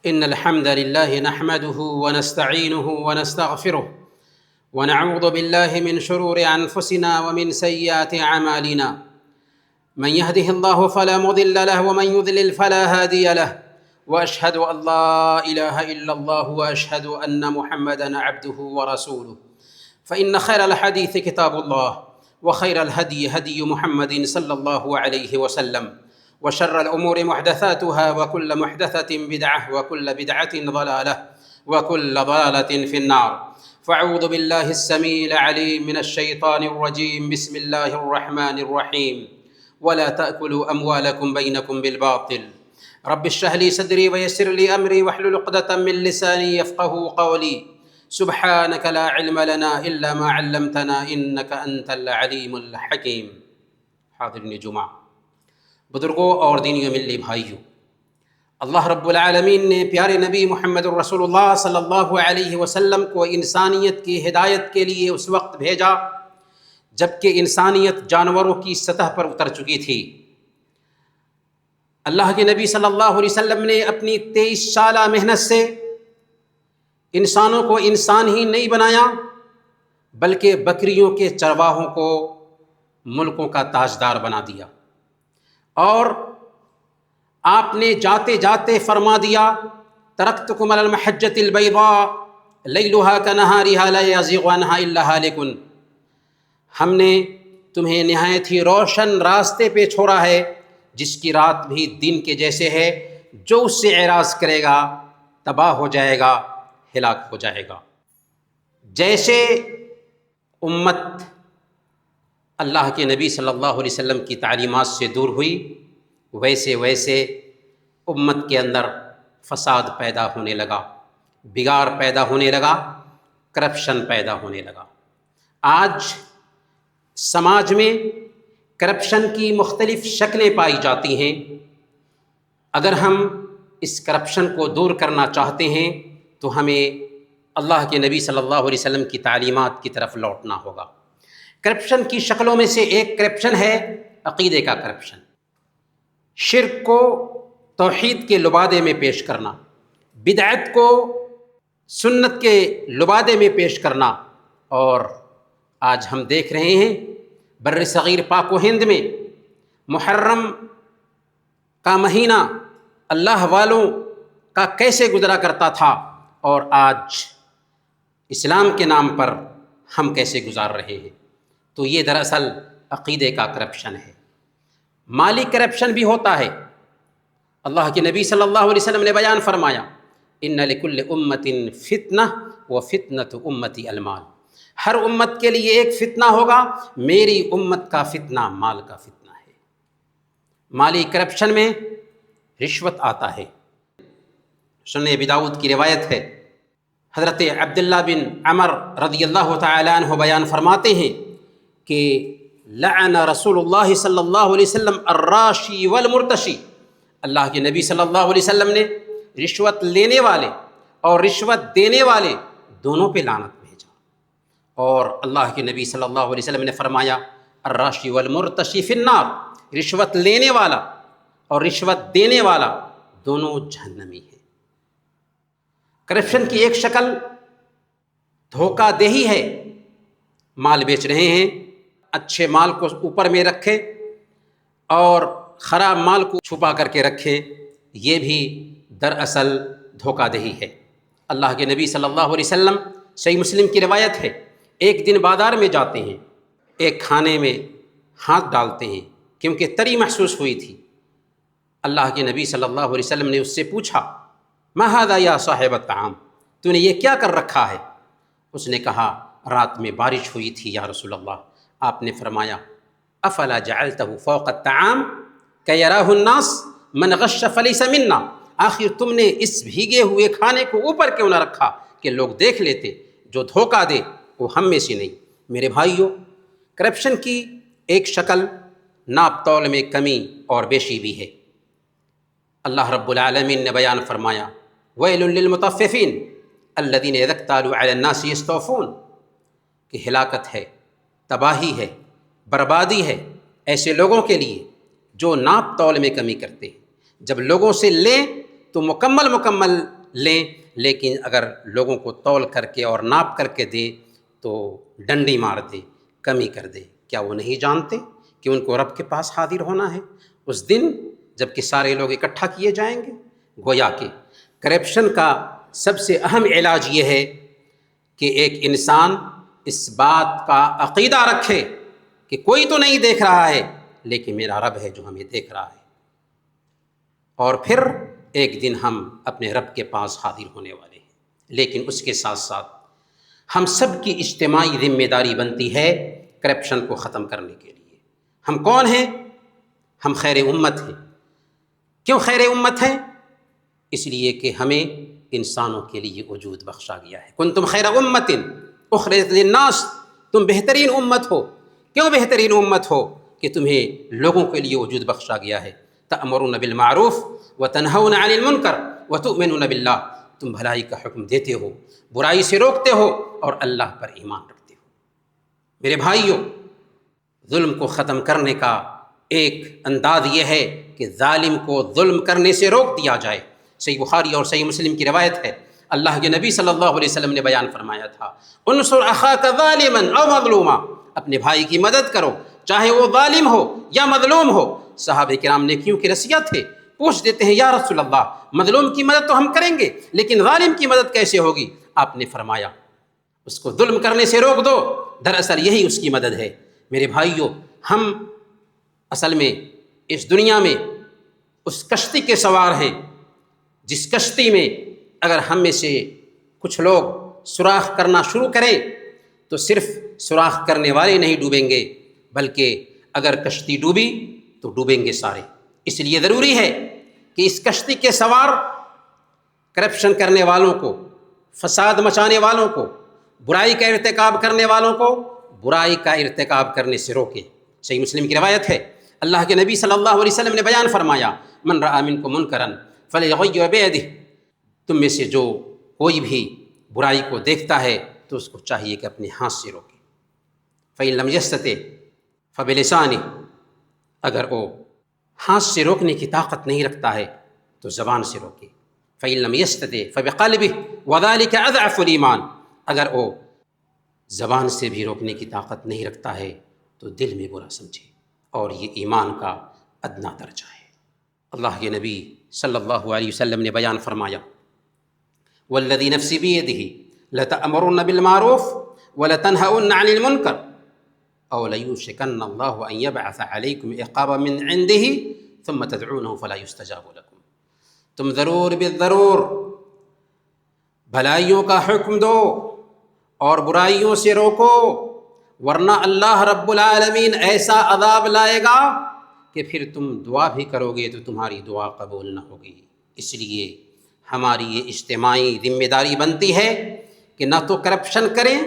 إن الحمد لله نحمده ونستعينه ونستغفره ونعوذ بالله من شرور أنفسنا ومن سيئات أعمالنا. من يهده الله فلا مضل له ومن يضلل فلا هادي له، وأشهد أن لا إله إلا الله وأشهد أن محمدًا عبده ورسوله. فإن خير الحديث كتاب الله، وخير الهدي هدي محمد صلى الله عليه وسلم، وشر الأمور محدثاتها، وكل محدثة بدعة، وكل بدعة ضلالة، وكل ضلالة في النار. فأعوذ بالله السميع العليم من الشيطان الرجيم. بسم الله الرحمن الرحيم. ولا تأكلوا أموالكم بينكم بالباطل. رب اشرح لي صدري ويسر لي أمري واحلل عقدة من لساني يفقهوا قولي. سبحانك لا علم لنا إلا ما علمتنا إنك أنت العليم الحكيم. حاضرین جمعہ، بزرگوں اور دینی ملی بھائیوں، اللہ رب العالمین نے پیارے نبی محمد الرسول اللہ صلی اللہ علیہ وسلم کو انسانیت کی ہدایت کے لیے اس وقت بھیجا جبکہ انسانیت جانوروں کی سطح پر اتر چکی تھی۔ اللہ کے نبی صلی اللہ علیہ وسلم نے اپنی 23 سالہ محنت سے انسانوں کو انسان ہی نہیں بنایا، بلکہ بکریوں کے چرواہوں کو ملکوں کا تاجدار بنا دیا۔ اور آپ نے جاتے جاتے فرما دیا، ترکتکم علی المحجۃ البیضاء لیلها کنہارها لا یزیغ عنہا الا ہالک۔ ہم نے تمہیں نہایت ہی روشن راستے پہ چھوڑا ہے جس کی رات بھی دن کے جیسے ہے، جو اس سے اعراض کرے گا تباہ ہو جائے گا، ہلاک ہو جائے گا۔ جیسے امت اللہ کے نبی صلی اللہ علیہ وسلم کی تعلیمات سے دور ہوئی، ویسے ویسے امت کے اندر فساد پیدا ہونے لگا، بگاڑ پیدا ہونے لگا، کرپشن پیدا ہونے لگا۔ آج سماج میں کرپشن کی مختلف شکلیں پائی جاتی ہیں۔ اگر ہم اس کرپشن کو دور کرنا چاہتے ہیں تو ہمیں اللہ کے نبی صلی اللہ علیہ وسلم کی تعلیمات کی طرف لوٹنا ہوگا۔ کرپشن کی شکلوں میں سے ایک کرپشن ہے عقیدے کا کرپشن، شرک کو توحید کے لبادے میں پیش کرنا، بدعت کو سنت کے لبادے میں پیش کرنا۔ اور آج ہم دیکھ رہے ہیں بر صغیر پاک و ہند میں محرم کا مہینہ اللہ والوں کا کیسے گزرا کرتا تھا، اور آج اسلام کے نام پر ہم کیسے گزار رہے ہیں۔ تو یہ دراصل عقیدے کا کرپشن ہے۔ مالی کرپشن بھی ہوتا ہے۔ اللہ کے نبی صلی اللہ علیہ وسلم نے بیان فرمایا، ان لکل امت فتنہ وفتنۃ امتی المال۔ ہر امت کے لیے ایک فتنہ ہوگا، میری امت کا فتنہ مال کا فتنہ ہے۔ مالی کرپشن میں رشوت آتا ہے۔ سنن ابی داؤد کی روایت ہے، حضرت عبداللہ بن عمر رضی اللہ تعالیٰ عنہ بیان فرماتے ہیں کہ لعن رسول اللہ صلی اللہ علیہ وسلم الراشی والمرتشی۔ اللہ کے نبی صلی اللہ علیہ وسلم نے رشوت لینے والے اور رشوت دینے والے دونوں پہ لعنت بھیجا۔ اور اللہ کے نبی صلی اللہ علیہ وسلم نے فرمایا، الراشی والمرتشی فی النار۔ رشوت لینے والا اور رشوت دینے والا دونوں جہنمی ہیں۔ کرپشن کی ایک شکل دھوکہ دہی ہے۔ مال بیچ رہے ہیں، اچھے مال کو اوپر میں رکھے اور خراب مال کو چھپا کر کے رکھے، یہ بھی دراصل دھوکہ دہی ہے۔ اللہ کے نبی صلی اللہ علیہ وسلم، صحیح مسلم کی روایت ہے، ایک دن بازار میں جاتے ہیں، ایک کھانے میں ہاتھ ڈالتے ہیں کیونکہ تری محسوس ہوئی تھی۔ اللہ کے نبی صلی اللہ علیہ وسلم نے اس سے پوچھا، ما ھذا یا صاحب الطعام، تو نے یہ کیا کر رکھا ہے؟ اس نے کہا، رات میں بارش ہوئی تھی یا رسول اللہ۔ آپ نے فرمایا، افلا جعلتہ فوق الطعام کہ یراہ الناس من غش فلیس منا۔ آخر تم نے اس بھیگے ہوئے کھانے کو اوپر کیوں نہ رکھا کہ لوگ دیکھ لیتے، جو دھوکہ دے وہ ہم میں سے نہیں۔ میرے بھائیوں، کرپشن کی ایک شکل ناپ تول میں کمی اور بیشی بھی ہے۔ اللہ رب العالمین نے بیان فرمایا، ویل للمطففین الذین اذا اکتالوا علی الناس یستوفون، کہ ہلاکت ہے، تباہی ہے، بربادی ہے ایسے لوگوں کے لیے جو ناپ تول میں کمی کرتے ہیں۔ جب لوگوں سے لیں تو مکمل لیں، لیکن اگر لوگوں کو تول کر کے اور ناپ کر کے دیں تو ڈنڈی مار دے، کمی کر دے۔ کیا وہ نہیں جانتے کہ ان کو رب کے پاس حاضر ہونا ہے اس دن جب کہ سارے لوگ اکٹھا کیے جائیں گے؟ گویا کہ کرپشن کا سب سے اہم علاج یہ ہے کہ ایک انسان اس بات کا عقیدہ رکھے کہ کوئی تو نہیں دیکھ رہا ہے لیکن میرا رب ہے جو ہمیں دیکھ رہا ہے، اور پھر ایک دن ہم اپنے رب کے پاس حاضر ہونے والے ہیں۔ لیکن اس کے ساتھ ساتھ ہم سب کی اجتماعی ذمہ داری بنتی ہے کرپشن کو ختم کرنے کے لیے۔ ہم کون ہیں؟ ہم خیر امت ہیں۔ کیوں خیر امت ہیں؟ اس لیے کہ ہمیں انسانوں کے لیے وجود بخشا گیا ہے۔ کنتم خیر امت اخرجت للناس، تم بہترین امت ہو۔ کیوں بہترین امت ہو؟ کہ تمہیں لوگوں کے لیے وجود بخشا گیا ہے۔ تأمرون بالمعروف وتنہون عن المنکر وتؤمنون باللہ، تم بھلائی کا حکم دیتے ہو، برائی سے روکتے ہو اور اللہ پر ایمان رکھتے ہو۔ میرے بھائیوں، ظلم کو ختم کرنے کا ایک انداز یہ ہے کہ ظالم کو ظلم کرنے سے روک دیا جائے۔ صحیح بخاری اور صحیح مسلم کی روایت ہے، اللہ کے نبی صلی اللہ علیہ وسلم نے بیان فرمایا تھا، انصر اخاک ظالما او مظلوما، اپنے بھائی کی مدد کرو چاہے وہ ظالم ہو یا مظلوم ہو۔ صحابہ کرام نے کیوں کہ رسیا تھے، پوچھ دیتے ہیں یا رسول اللہ مظلوم کی مدد تو ہم کریں گے لیکن ظالم کی مدد کیسے ہوگی؟ آپ نے فرمایا اس کو ظلم کرنے سے روک دو، دراصل یہی اس کی مدد ہے۔ میرے بھائیوں، ہم اصل میں اس دنیا میں اس کشتی کے سوار ہیں جس کشتی میں اگر ہم میں سے کچھ لوگ سوراخ کرنا شروع کریں تو صرف سوراخ کرنے والے نہیں ڈوبیں گے، بلکہ اگر کشتی ڈوبی تو ڈوبیں گے سارے۔ اس لیے ضروری ہے کہ اس کشتی کے سوار کرپشن کرنے والوں کو، فساد مچانے والوں کو، برائی کا ارتکاب کرنے والوں کو برائی کا ارتکاب کرنے سے روکیں۔ صحیح مسلم کی روایت ہے، اللہ کے نبی صلی اللہ علیہ وسلم نے بیان فرمایا، من رأى منکم منکرا فلیغیر بیدہ، تم میں سے جو کوئی بھی برائی کو دیکھتا ہے تو اس کو چاہیے کہ اپنے ہاتھ سے روکے۔ فإن لم یستطع فبلسانہ، اگر وہ ہاتھ سے روکنے کی طاقت نہیں رکھتا ہے تو زبان سے روکے۔ فإن لم یستطع فبقلبہ وذلک اضعف الایمان، اگر وہ زبان سے بھی روکنے کی طاقت نہیں رکھتا ہے تو دل میں برا سمجھے، اور یہ ایمان کا ادنا درجہ ہے۔ اللہ کے نبی صلی اللہ علیہ وسلم نے بیان فرمایا، والذی نفسی بیدہ لتأمرن بالمعروف ولتنہؤن عن المنکر او لیوشکن اللہ ان یبعث علیکم عقابا من عنده ثم تدعونه فلا یستجاب لکم، تم ضرور بالضرور بھلائیوں کا حکم دو اور برائیوں سے روکو، ورنہ اللہ رب العالمین ایسا عذاب لائے گا کہ پھر تم دعا بھی کرو گے تو تمہاری دعا قبول نہ ہوگی۔ اس لیے ہماری یہ اجتماعی ذمہ داری بنتی ہے کہ نہ تو کرپشن کریں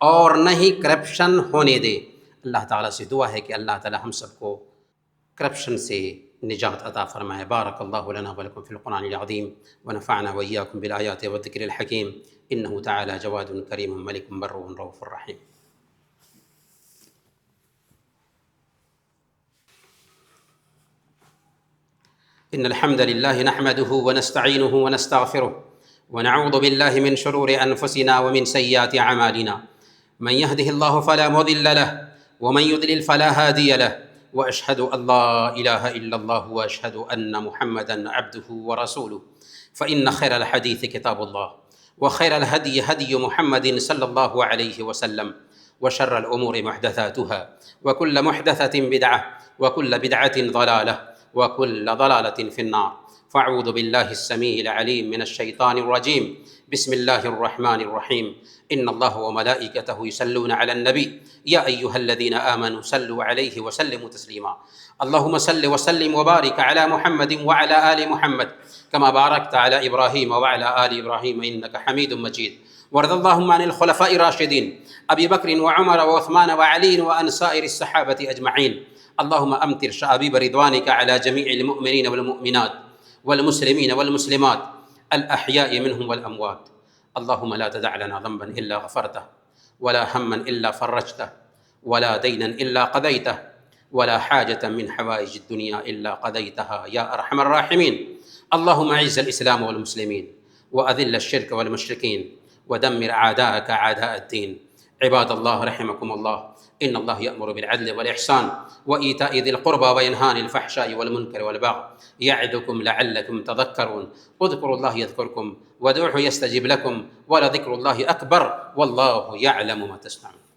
اور نہ ہی کرپشن ہونے دیں۔ اللہ تعالیٰ سے دعا ہے کہ اللہ تعالیٰ ہم سب کو کرپشن سے نجات عطا فرمائے۔ بارک اللہ لنا ولکم فی القرآن العظیم ونفعنا وإیاکم بالآیات والذکر الحکیم، انہ تعالی جواد کریم ملک بر رؤوف رحیم۔ إن الحمد لله نحمده ونستعينه ونستغفره ونعوذ بالله من شرور أنفسنا ومن سيئات أعمالنا، من يهده الله فلا مضل له ومن يضلل فلا هادي له، وأشهد أن لا إله إلا الله وأشهد أن محمدا عبده ورسوله، فإن خير الحديث كتاب الله وخير الهدي هدي محمد صلى الله عليه وسلم، وشر الأمور محدثاتها وكل محدثة بدعة وكل بدعة ضلالة وكل ضلالة في النار۔ فاعوذ بالله السميع العليم من الشيطان الرجيم، بسم الله الرحمن الرحيم، إن الله وملائكته يصلون على النبي يا أيها الذين آمنوا صلوا عليه وسلموا تسليما، اللهم صل وسلم وبارك على محمد وعلى آل محمد كما باركت على إبراهيم وعلى آل إبراهيم إنك حميد مجيد، وارض اللهم عن الخلفاء الراشدين أبي بكر وعمر وعثمان وعلي وعن سائر الصحابة أجمعين، اللهم أمطر شعابيب رضوانك على جميع المؤمنين والمؤمنات والمسلمين والمسلمات الأحياء منهم والأموات، اللهم لا تدع لنا ذنبا إلا غفرته ولا هما إلا فرجته ولا دينا إلا قضيته ولا حاجة من حوائج الدنيا إلا قضيتها يا أرحم الراحمين. اللهم أعز الإسلام والمسلمين وأذل الشرك والمشركين ودمر أعداءك أعداء الدين. عباد الله رحمكم الله، إن الله يأمر بالعدل والإحسان وإيتاء ذي القربى وينهى عن الفحشاء والمنكر والبغي يعظكم لعلكم تذكرون. اذكروا الله يذكركم وادعوه يستجب لكم ولذكر الله أكبر والله يعلم ما تصنعون.